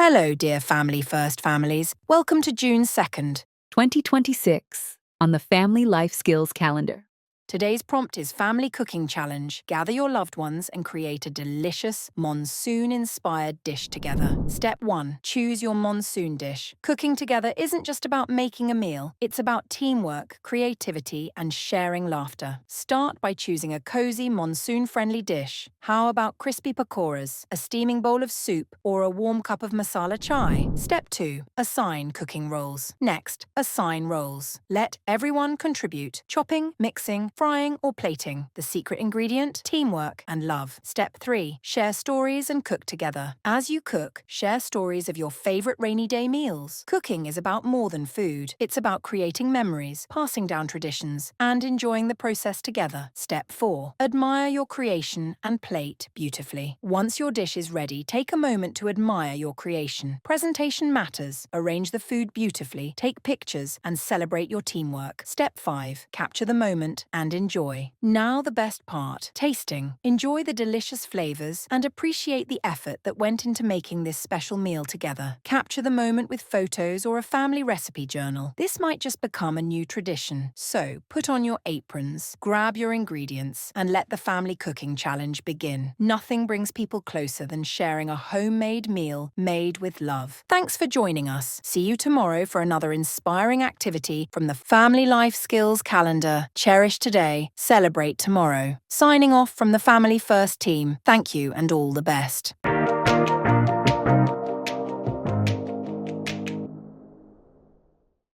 Hello, dear Family First families. Welcome to June 2nd. 2026 on the Family Life Skills Calendar. Today's prompt is Family Cooking Challenge. Gather your loved ones and create a delicious monsoon-inspired dish together. Step 1. Choose your monsoon dish. Cooking together isn't just about making a meal. It's about teamwork, creativity, and sharing laughter. Start by choosing a cozy, monsoon-friendly dish. How about crispy pakoras, a steaming bowl of soup, or a warm cup of masala chai? Step 2. Assign cooking roles. Next, assign roles. Let everyone contribute. Chopping, mixing, frying or plating. The secret ingredient? Teamwork and love. Step 3. Share stories and cook together. As you cook, share stories of your favorite rainy day meals. Cooking is about more than food. It's about creating memories, passing down traditions, and enjoying the process together. Step 4. Admire your creation and plate beautifully. Once your dish is ready, take a moment to admire your creation. Presentation matters. Arrange the food beautifully, take pictures, and celebrate your teamwork. Step 5. Capture the moment and enjoy. Now the best part, tasting. Enjoy the delicious flavors and appreciate the effort that went into making this special meal together. Capture the moment with photos or a family recipe journal. This might just become a new tradition. So, put on your aprons, grab your ingredients, and let the family cooking challenge begin. Nothing brings people closer than sharing a homemade meal made with love. Thanks for joining us. See you tomorrow for another inspiring activity from the Family Life Skills Calendar. Cherish today, celebrate tomorrow. Signing off from the Family First team, thank you and all the best.